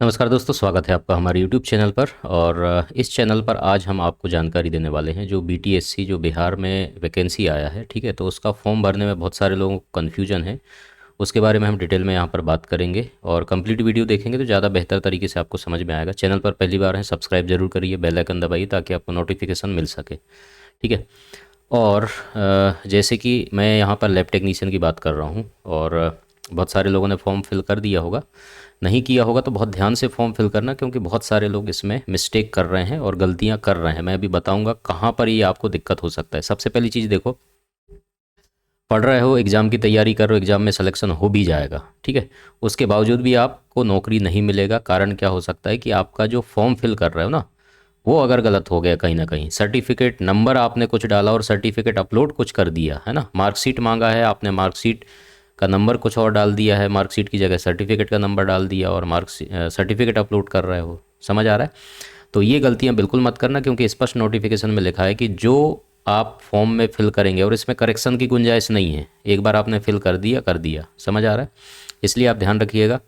नमस्कार दोस्तों, स्वागत है आपका हमारे यूट्यूब चैनल पर। और इस चैनल पर आज हम आपको जानकारी देने वाले हैं जो बीटीएससी जो बिहार में वैकेंसी आया है। ठीक है, तो उसका फॉर्म भरने में बहुत सारे लोगों को कन्फ्यूजन है। उसके बारे में हम डिटेल में यहाँ पर बात करेंगे और कंप्लीट वीडियो देखेंगे तो ज़्यादा बेहतर तरीके से आपको समझ में आएगा। चैनल पर पहली बार है, सब्सक्राइब जरूर करिए, बेल आइकन दबाइए ताकि आपको नोटिफिकेशन मिल सके। ठीक है। और जैसे कि मैं यहाँ पर लैब टेक्नीशियन की बात कर रहा हूँ और बहुत सारे लोगों ने फॉर्म फिल कर दिया होगा। नहीं किया होगा तो बहुत ध्यान से फॉर्म फिल करना, क्योंकि बहुत सारे लोग इसमें मिस्टेक कर रहे हैं और गलतियां कर रहे हैं। मैं अभी बताऊंगा कहाँ पर ये आपको दिक्कत हो सकता है। सबसे पहली चीज़ देखो, पढ़ रहे हो, एग्ज़ाम की तैयारी कर रहे हो, एग्ज़ाम में सिलेक्शन हो भी जाएगा, ठीक है, उसके बावजूद भी आपको नौकरी नहीं मिलेगा। कारण क्या हो सकता है कि आपका जो फॉर्म फिल कर रहे हो ना, वो अगर गलत हो गया कहीं ना कहीं, सर्टिफिकेट नंबर आपने कुछ डाला और सर्टिफिकेट अपलोड कुछ कर दिया है ना, मार्कशीट मांगा है आपने, मार्कशीट का नंबर कुछ और डाल दिया है, मार्कशीट की जगह सर्टिफिकेट का नंबर डाल दिया और सर्टिफिकेट अपलोड कर रहे हो। समझ आ रहा है? तो ये गलतियां बिल्कुल मत करना, क्योंकि स्पष्ट नोटिफिकेशन में लिखा है कि जो आप फॉर्म में फिल करेंगे, और इसमें करेक्शन की गुंजाइश नहीं है, एक बार आपने फिल कर दिया कर दिया। समझ आ रहा है? इसलिए आप ध्यान रखिएगा।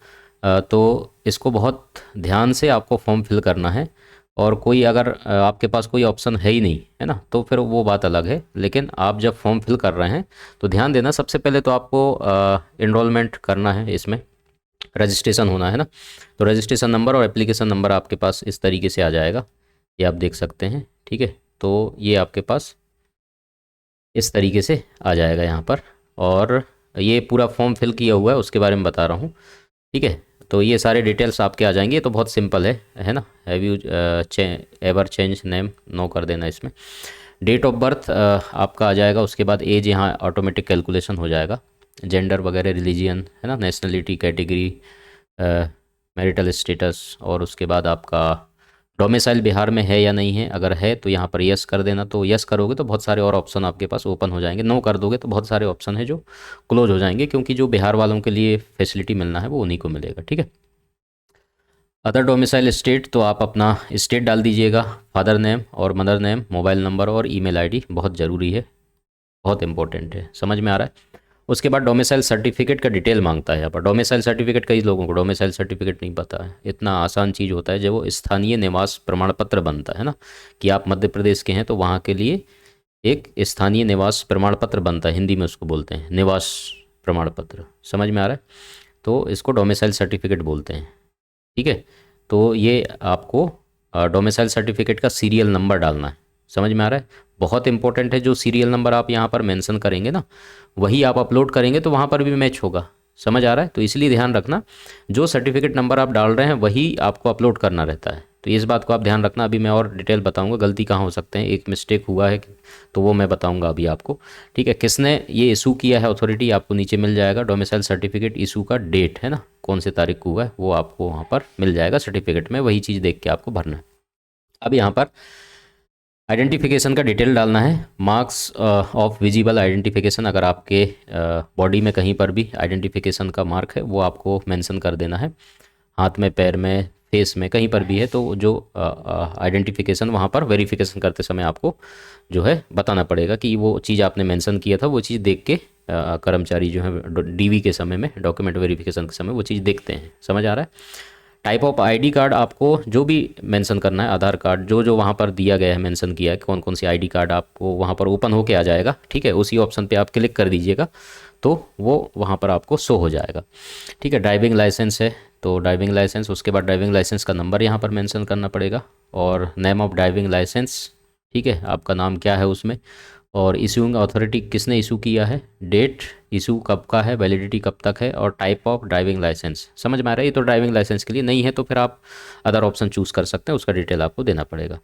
तो इसको बहुत ध्यान से आपको फॉर्म फिल करना है। और कोई अगर आपके पास कोई ऑप्शन है ही नहीं है ना, तो फिर वो बात अलग है। लेकिन आप जब फॉर्म फिल कर रहे हैं तो ध्यान देना, सबसे पहले तो आपको इनरोलमेंट करना है, इसमें रजिस्ट्रेशन होना है ना। तो रजिस्ट्रेशन नंबर और एप्लीकेशन नंबर आपके पास इस तरीके से आ जाएगा, ये आप देख सकते हैं। ठीक है, तो ये आपके पास इस तरीके से आ जाएगा यहाँ पर। और ये पूरा फॉर्म फिल किया हुआ है, उसके बारे में बता रहा हूँ। ठीक है, तो ये सारे डिटेल्स आपके आ जाएंगे। ये तो बहुत सिंपल है ना। Have you ever change name, no कर देना इसमें। डेट ऑफ बर्थ आपका आ जाएगा, उसके बाद एज यहाँ ऑटोमेटिक कैलकुलेशन हो जाएगा। जेंडर वगैरह, रिलीजियन है ना, नेशनलिटी, कैटेगरी, मैरिटल स्टेटस, और उसके बाद आपका डोमिसाइल बिहार में है या नहीं है। अगर है तो यहाँ पर यस कर देना। तो यस करोगे तो बहुत सारे और ऑप्शन आपके पास ओपन हो जाएंगे। नो कर दोगे तो बहुत सारे ऑप्शन है जो क्लोज हो जाएंगे, क्योंकि जो बिहार वालों के लिए फैसिलिटी मिलना है वो उन्हीं को मिलेगा। ठीक है। अदर डोमिसाइल स्टेट, तो आप अपना स्टेट डाल दीजिएगा, फादर नेम और मदर नेम, मोबाइल नंबर और ईमेल आईडी बहुत ज़रूरी है, बहुत इंपॉर्टेंट है। समझ में आ रहा है? उसके बाद डोमिसाइल सर्टिफिकेट का डिटेल मांगता है यहाँ पर। डोमिसाइल सर्टिफिकेट, कई लोगों को डोमिसाइल सर्टिफिकेट नहीं पता है। इतना आसान चीज़ होता है, जब वो स्थानीय निवास प्रमाण पत्र बनता है ना, कि आप मध्य प्रदेश के हैं तो वहाँ के लिए एक स्थानीय निवास प्रमाण पत्र बनता है, हिंदी में उसको बोलते हैं निवास प्रमाण पत्र। समझ में आ रहा है? तो इसको डोमिसाइल सर्टिफिकेट बोलते हैं। ठीक है, तो ये आपको डोमिसाइल सर्टिफिकेट का सीरियल नंबर डालना है। समझ में आ रहा है? बहुत इंपॉर्टेंट है। जो सीरियल नंबर आप यहाँ पर मेंशन करेंगे ना, वही आप अपलोड करेंगे तो वहाँ पर भी मैच होगा। समझ आ रहा है? तो इसलिए ध्यान रखना, जो सर्टिफिकेट नंबर आप डाल रहे हैं वही आपको अपलोड करना रहता है। तो इस बात को आप ध्यान रखना। अभी मैं और डिटेल बताऊंगा गलती कहाँ हो सकते हैं, एक मिस्टेक हुआ है तो वो मैं बताऊंगा अभी आपको। ठीक है, किसने ये इशू किया है, अथॉरिटी आपको नीचे मिल जाएगा। डोमिसाइल सर्टिफिकेट इशू का डेट है ना, कौन से तारीख को हुआ है, वो आपको वहाँ पर मिल जाएगा सर्टिफिकेट में। वही चीज़ देख के आपको भरना है। अब यहाँ पर आइडेंटिफिकेशन का डिटेल डालना है। मार्क्स ऑफ विजिबल आइडेंटिफिकेशन, अगर आपके बॉडी में कहीं पर भी आइडेंटिफिकेशन का मार्क है वो आपको मेंशन कर देना है। हाथ में, पैर में, फेस में, कहीं पर भी है तो जो आइडेंटिफिकेशन वहाँ पर वेरिफिकेशन करते समय आपको जो है बताना पड़ेगा कि वो चीज़ आपने मेंशन किया था, वो चीज़ देख के कर्मचारी जो है डीवी के समय में, डॉक्यूमेंट वेरिफिकेशन के समय वो चीज़ देखते हैं। समझ आ रहा है? टाइप ऑफ आईडी कार्ड आपको जो भी मेंशन करना है, आधार कार्ड, जो जो वहाँ पर दिया गया है, मेंशन किया है कौन कौन सी आईडी कार्ड, आपको वहाँ पर ओपन होके आ जाएगा। ठीक है, उसी ऑप्शन पे आप क्लिक कर दीजिएगा तो वो वहाँ पर आपको शो हो जाएगा। ठीक है, ड्राइविंग लाइसेंस है तो ड्राइविंग लाइसेंस, उसके बाद ड्राइविंग लाइसेंस का नंबर यहाँ पर मेंशन करना पड़ेगा और नेम ऑफ ड्राइविंग लाइसेंस। ठीक है, आपका नाम क्या है उसमें, और इशूइंग अथॉरिटी किसने इशू किया है, डेट इशू कब का है, वैलिडिटी कब तक है, और टाइप ऑफ ड्राइविंग लाइसेंस। समझ में आ रहा है? ये तो ड्राइविंग लाइसेंस के लिए। नहीं है तो फिर आप अदर ऑप्शन चूज़ कर सकते हैं, उसका डिटेल आपको देना पड़ेगा।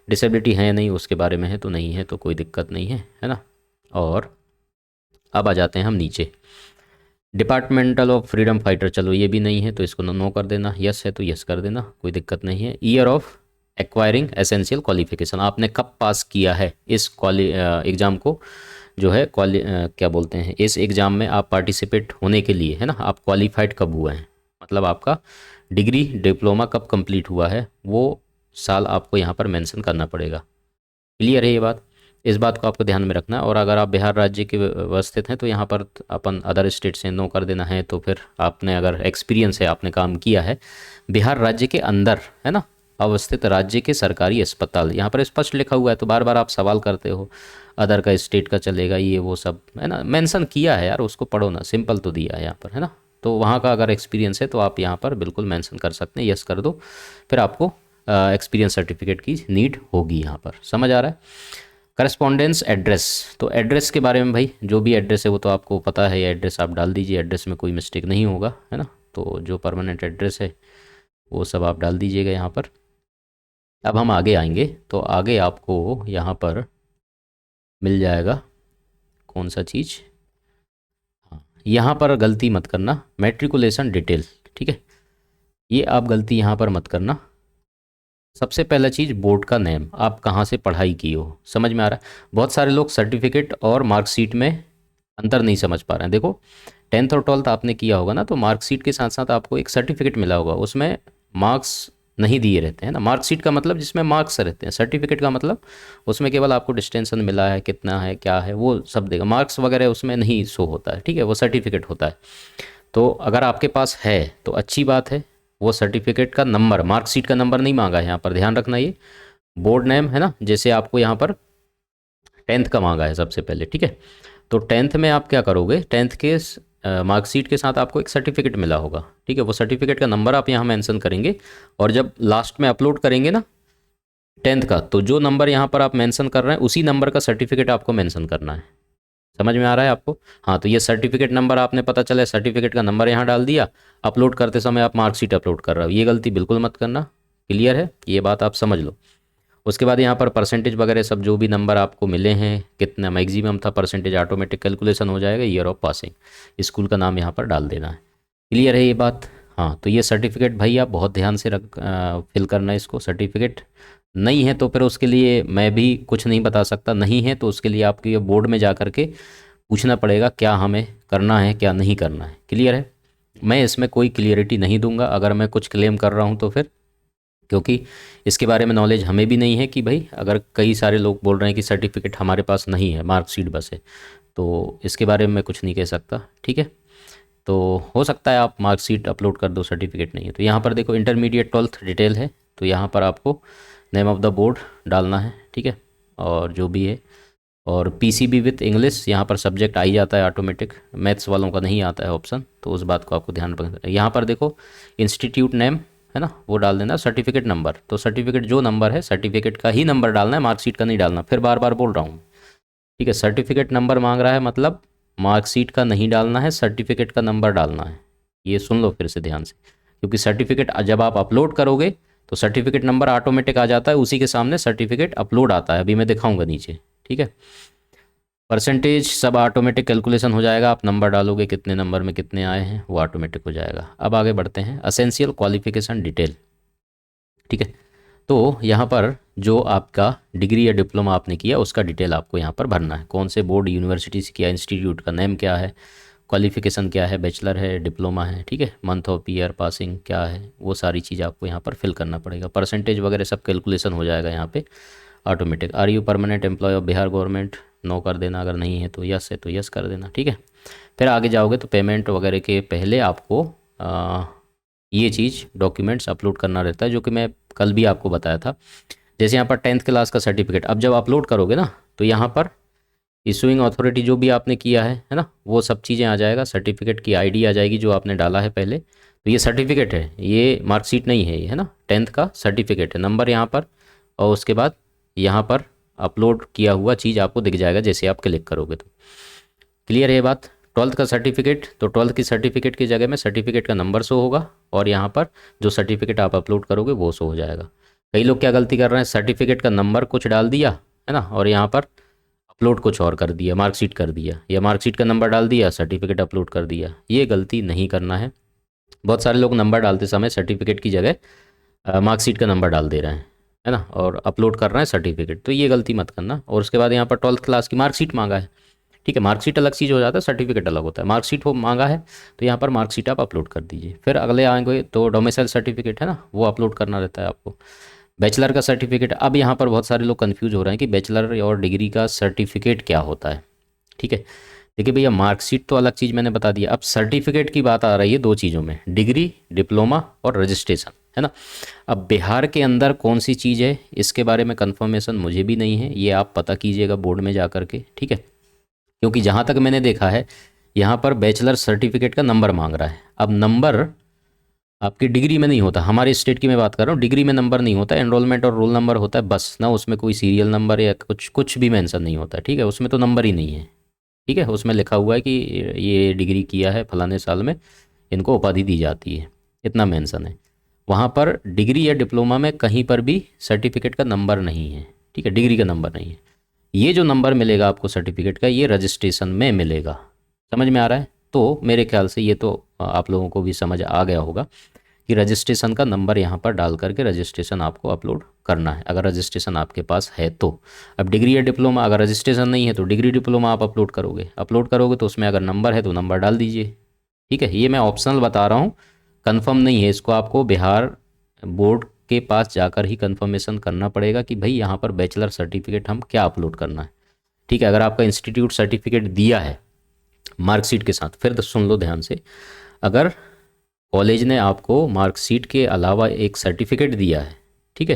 डिसेबिलिटी है या नहीं उसके बारे में है, तो नहीं है तो कोई दिक्कत नहीं है ना। और अब आ जाते हैं हम नीचे, डिपार्टमेंटल ऑफ फ्रीडम फाइटर, चलो ये भी नहीं है तो इसको नो कर देना। यस है तो यस कर देना, कोई दिक्कत नहीं है। Year of acquiring essential qualification, आपने कब पास किया है इस एग्ज़ाम को, जो है क्या बोलते हैं, इस एग्ज़ाम में आप पार्टिसिपेट होने के लिए, है ना, आप क्वालिफाइड कब हुए हैं, मतलब आपका डिग्री डिप्लोमा कब कंप्लीट हुआ है, वो साल आपको यहाँ पर मेंशन करना पड़ेगा। क्लियर है ये बात? इस बात को आपको ध्यान में रखना है। और अगर आप बिहार राज्य के अवस्थित हैं तो यहाँ पर अपन अदर स्टेट से नो कर देना है। तो फिर आपने अगर एक्सपीरियंस है, आपने काम किया है बिहार राज्य के अंदर, है ना, अवस्थित राज्य के सरकारी अस्पताल, यहाँ पर स्पष्ट लिखा हुआ है। तो बार बार आप सवाल करते हो अदर का, स्टेट का चलेगा, ये वो सब, है ना, मेंशन किया है यार, उसको पढ़ो ना, सिंपल तो दिया है यहाँ पर, है ना। तो वहाँ का अगर एक्सपीरियंस है तो आप यहाँ पर बिल्कुल मेंशन कर सकते हैं, यस कर दो, फिर आपको एक्सपीरियंस सर्टिफिकेट की नीड होगी यहाँ पर। समझ आ रहा है। करस्पॉन्डेंस एड्रेस, तो एड्रेस के बारे में भाई जो भी एड्रेस है वो तो आपको पता है, ये एड्रेस आप डाल दीजिए, एड्रेस में कोई मिस्टेक नहीं होगा, है ना। तो जो परमानेंट एड्रेस है वो सब आप डाल दीजिएगा यहाँ पर। अब हम आगे आएंगे तो आगे आपको यहाँ पर मिल जाएगा कौन सा चीज़, हाँ, यहाँ पर गलती मत करना, मैट्रिकुलेशन डिटेल, ठीक है, ये आप गलती यहाँ पर मत करना। सबसे पहला चीज़ बोर्ड का नेम, आप कहाँ से पढ़ाई की हो, समझ में आ रहा है। बहुत सारे लोग सर्टिफिकेट और मार्कशीट में अंतर नहीं समझ पा रहे हैं। देखो 10th और 12th आपने किया होगा ना, तो मार्कशीट के साथ साथ आपको एक सर्टिफिकेट मिला होगा, उसमें मार्क्स नहीं दिए रहते हैं ना। मार्कशीट का मतलब जिसमें मार्क्स रहते हैं, सर्टिफिकेट का मतलब उसमें केवल आपको डिस्टेंशन मिला है, कितना है, क्या है, वो सब देगा, मार्क्स वगैरह उसमें नहीं शो होता है, ठीक है, वो सर्टिफिकेट होता है। तो अगर आपके पास है तो अच्छी बात है, वो सर्टिफिकेट का नंबर, मार्कशीट का नंबर नहीं मांगा है यहाँ पर, ध्यान रखना। ये बोर्ड नेम है ना, जैसे आपको यहाँ पर 10th का मांगा है सबसे पहले, ठीक है। तो 10th में आप क्या करोगे, 10th के मार्कशीट के साथ आपको एक सर्टिफिकेट मिला होगा, ठीक है, वो सर्टिफिकेट का नंबर आप यहाँ मेंशन करेंगे, और जब लास्ट में अपलोड करेंगे ना 10th का, तो जो नंबर यहाँ पर आप मेंशन कर रहे हैं उसी नंबर का सर्टिफिकेट आपको मेंशन करना है। समझ में आ रहा है आपको। हाँ, तो ये सर्टिफिकेट नंबर आपने, पता चला सर्टिफिकेट का नंबर यहाँ डाल दिया, अपलोड करते समय आप मार्कशीट अपलोड कर रहे हो, ये गलती बिल्कुल मत करना। क्लियर है, ये बात आप समझ लो। उसके बाद यहाँ पर परसेंटेज वगैरह सब, जो भी नंबर आपको मिले हैं, कितना मैक्सिमम था परसेंटेज, ऑटोमेटिक कैलकुलेशन हो जाएगा, ईयर ऑफ पासिंग, स्कूल का नाम यहाँ पर डाल देना है। क्लियर है ये बात। हाँ, तो ये सर्टिफिकेट भाई आप बहुत ध्यान से फिल करना है इसको। सर्टिफिकेट नहीं है तो फिर उसके लिए मैं भी कुछ नहीं बता सकता, नहीं है तो उसके लिए आपको ये बोर्ड में जा कर के पूछना पड़ेगा क्या हमें करना है, क्या नहीं करना है। क्लियर है। मैं इसमें कोई क्लियरिटी नहीं दूंगा अगर मैं कुछ क्लेम कर रहा हूँ तो फिर, क्योंकि इसके बारे में नॉलेज हमें भी नहीं है कि भाई अगर कई सारे लोग बोल रहे हैं कि सर्टिफिकेट हमारे पास नहीं है, मार्कशीट बस है, तो इसके बारे में मैं कुछ नहीं कह सकता, ठीक है। तो हो सकता है आप मार्कशीट अपलोड कर दो, सर्टिफिकेट नहीं है। तो यहाँ पर देखो इंटरमीडिएट 12th डिटेल है, तो यहाँ पर आपको नेम ऑफ़ द बोर्ड डालना है, ठीक है, और जो भी है, और पीसीबी विथ इंग्लिश यहाँ पर सब्जेक्ट आ ही जाता है ऑटोमेटिक, मैथ्स वालों का नहीं आता है ऑप्शन, तो उस बात को आपको ध्यान रखना है। यहाँ पर देखो इंस्टीट्यूट नेम है ना, वो डाल देना, सर्टिफिकेट नंबर, तो सर्टिफिकेट जो नंबर है सर्टिफिकेट का ही नंबर डालना है, मार्कशीट का नहीं डालना, फिर बार बार बोल रहा हूँ, ठीक है। सर्टिफिकेट नंबर मांग रहा है मतलब मार्कशीट का नहीं डालना है, सर्टिफिकेट का नंबर डालना है। ये सुन लो फिर से ध्यान से, क्योंकि सर्टिफिकेट जब आप अपलोड करोगे तो सर्टिफिकेट नंबर ऑटोमेटिक आ जाता है, उसी के सामने सर्टिफिकेट अपलोड आता है, अभी मैं दिखाऊंगा नीचे, ठीक है। परसेंटेज सब ऑटोमेटिक कैलकुलेशन हो जाएगा, आप नंबर डालोगे कितने नंबर में कितने आए हैं वो ऑटोमेटिक हो जाएगा। अब आगे बढ़ते हैं, असेंशियल क्वालिफिकेशन डिटेल, ठीक है। तो यहाँ पर जो आपका डिग्री या डिप्लोमा आपने किया उसका डिटेल आपको यहाँ पर भरना है, कौन से बोर्ड यूनिवर्सिटी से किया, इंस्टीट्यूट का नेम क्या है, क्वालिफिकेशन क्या है, बैचलर है, डिप्लोमा है, ठीक है, मंथ ऑफ ईयर पासिंग क्या है, वो सारी चीज़ आपको यहाँ पर फिल करना पड़ेगा। परसेंटेज वगैरह सब कैलकुलेशन हो जाएगा यहाँ पे automatic. Are you permanent employ of Bihar government, no कर देना, अगर नहीं है तो यस है तो यस कर देना, ठीक है। फिर आगे जाओगे तो पेमेंट वगैरह के पहले आपको ये चीज़ डॉक्यूमेंट्स अपलोड करना रहता है, जो कि मैं कल भी आपको बताया था। जैसे यहाँ पर 10th क्लास का सर्टिफिकेट अब जब अपलोड करोगे ना, तो यहाँ पर इशूइंग अथॉरिटी जो भी आपने किया है ना, वो सब चीज़ें आ जाएगा, सर्टिफिकेट की आईडी आ जाएगी जो आपने डाला है पहले। तो ये सर्टिफिकेट है, ये मार्कशीट नहीं है, ये है ना, 10th का सर्टिफिकेट है, नंबर यहाँ पर, और उसके बाद यहाँ पर अपलोड किया हुआ चीज़ आपको दिख जाएगा जैसे आप क्लिक करोगे तो। क्लियर है ये बात। 12th का सर्टिफिकेट, तो 12th की सर्टिफिकेट की जगह में सर्टिफिकेट का नंबर शो होगा, और यहाँ पर जो सर्टिफिकेट आप अपलोड करोगे वो शो हो जाएगा। कई लोग क्या गलती कर रहे हैं, सर्टिफिकेट का नंबर कुछ डाल दिया है ना, और यहाँ पर अपलोड कुछ और कर दिया, मार्कशीट कर दिया, या मार्कशीट का नंबर डाल दिया, सर्टिफिकेट अपलोड कर दिया। ये गलती नहीं करना है। बहुत सारे लोग नंबर डालते समय सर्टिफिकेट की जगह मार्कशीट का नंबर डाल दे रहे हैं, है ना, और अपलोड कर रहे हैं सर्टिफिकेट, तो ये गलती मत करना। और उसके बाद यहाँ पर 12th क्लास की मार्कशीट मांगा है, ठीक है, मार्कशीट अलग चीज़ हो जाता है, सर्टिफिकेट अलग होता है। मार्कशीट वो मांगा है तो यहाँ पर मार्कशीट आप अपलोड कर दीजिए। फिर अगले आएंगे तो डोमिसाइल सर्टिफिकेट है ना, वो अपलोड करना रहता है आपको। बैचलर का सर्टिफिकेट, अब यहाँ पर बहुत सारे लोग कंफ्यूज हो रहे हैं कि बैचलर और डिग्री का सर्टिफिकेट क्या होता है। ठीक है, देखिए भैया, मार्कशीट तो अलग चीज़ मैंने बता दिया। अब सर्टिफिकेट की बात आ रही है दो चीज़ों में, डिग्री, डिप्लोमा और रजिस्ट्रेशन, है ना। अब बिहार के अंदर कौन सी चीज़ है इसके बारे में कंफर्मेशन मुझे भी नहीं है, ये आप पता कीजिएगा बोर्ड में जा कर के, ठीक है। क्योंकि जहाँ तक मैंने देखा है यहाँ पर बैचलर सर्टिफिकेट का नंबर मांग रहा है। अब नंबर आपकी डिग्री में नहीं होता, हमारे स्टेट की मैं बात कर रहा हूँ, डिग्री में नंबर नहीं होता, एनरोलमेंट और रोल नंबर होता है बस ना, उसमें कोई सीरियल नंबर या कुछ कुछ भी मेंशन नहीं होता, ठीक है, उसमें तो नंबर ही नहीं है। ठीक है, उसमें लिखा हुआ है कि ये डिग्री किया है फलाने साल में, इनको उपाधि दी जाती है, इतना मेंशन है। वहाँ पर डिग्री या डिप्लोमा में कहीं पर भी सर्टिफिकेट का नंबर नहीं है, ठीक है, डिग्री का नंबर नहीं है। ये जो नंबर मिलेगा आपको सर्टिफिकेट का, ये रजिस्ट्रेशन में मिलेगा। समझ में आ रहा है? तो मेरे ख्याल से ये तो आप लोगों को भी समझ आ गया होगा कि रजिस्ट्रेशन का नंबर यहाँ पर डाल करके रजिस्ट्रेशन आपको अपलोड करना है, अगर रजिस्ट्रेशन आपके पास है तो। अब डिग्री या डिप्लोमा, अगर रजिस्ट्रेशन नहीं है तो डिग्री डिप्लोमा आप अपलोड करोगे तो उसमें अगर नंबर है तो नंबर डाल दीजिए। ठीक है, ये मैं ऑप्शनल बता रहा हूँ, कंफर्म नहीं है, इसको आपको बिहार बोर्ड के पास जाकर ही कंफर्मेशन करना पड़ेगा कि भाई यहाँ पर बैचलर सर्टिफिकेट हम क्या अपलोड करना है। ठीक है, अगर आपका इंस्टीट्यूट सर्टिफिकेट दिया है मार्कशीट के साथ, फिर तो सुन लो ध्यान से, अगर कॉलेज ने आपको मार्कशीट के अलावा एक सर्टिफिकेट दिया है, ठीक है,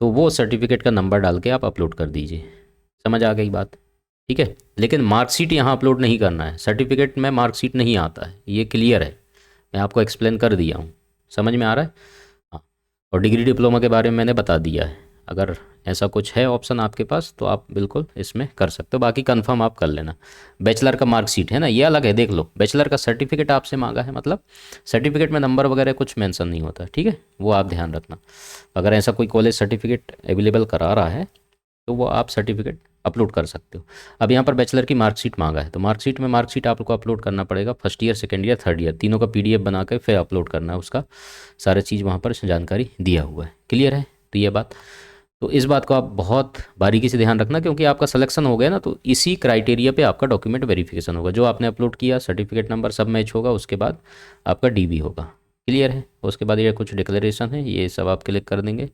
तो वो सर्टिफिकेट का नंबर डाल के आप अपलोड कर दीजिए। समझ आ गई बात? ठीक है, लेकिन मार्कशीट यहाँ अपलोड नहीं करना है, सर्टिफिकेट में मार्कशीट नहीं आता है, ये क्लियर है, मैं आपको एक्सप्लेन कर दिया हूँ। समझ में आ रहा है? हाँ, और डिग्री डिप्लोमा के बारे में मैंने बता दिया है। अगर ऐसा कुछ है ऑप्शन आपके पास तो आप बिल्कुल इसमें कर सकते हो, बाकी कंफर्म आप कर लेना। बैचलर का मार्कशीट है ना, ये अलग है, देख लो, बैचलर का सर्टिफिकेट आपसे मांगा है, मतलब सर्टिफिकेट में नंबर वगैरह कुछ मेंशन नहीं होता, ठीक है, वो आप ध्यान रखना। अगर ऐसा कोई कॉलेज सर्टिफिकेट अवेलेबल करा रहा है तो वो आप सर्टिफिकेट अपलोड कर सकते हो। अब यहाँ पर बैचलर की मार्कशीट मांगा है, तो मार्कशीट आपको अपलोड करना पड़ेगा, first year, second year, third year, तीनों का पीडीएफ बना के फिर अपलोड करना है, उसका सारा चीज़ वहाँ पर जानकारी दिया हुआ है। क्लियर है? तो ये बात, तो इस बात को आप बहुत बारीकी से ध्यान रखना, क्योंकि आपका सिलेक्शन हो गया ना, तो इसी क्राइटेरिया पे आपका डॉक्यूमेंट वेरिफिकेशन होगा, जो आपने अपलोड किया सर्टिफिकेट नंबर सब मैच होगा, उसके बाद आपका डीबी होगा। क्लियर है? उसके बाद ये कुछ डिक्लेरेशन है, ये सब आप क्लिक कर देंगे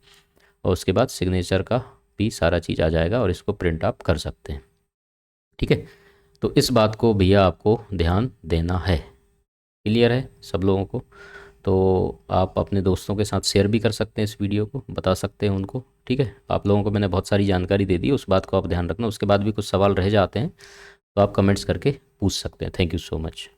और उसके बाद सिग्नेचर का भी सारा चीज़ आ जाएगा और इसको प्रिंट आप कर सकते हैं। ठीक है, तो इस बात को भैया आपको ध्यान देना है। क्लियर है सब लोगों को? तो आप अपने दोस्तों के साथ शेयर भी कर सकते हैं, इस वीडियो को बता सकते हैं उनको। ठीक है, आप लोगों को मैंने बहुत सारी जानकारी दे दी, उस बात को आप ध्यान रखना। उसके बाद भी कुछ सवाल रह जाते हैं तो आप कमेंट्स करके पूछ सकते हैं। Thank you so much.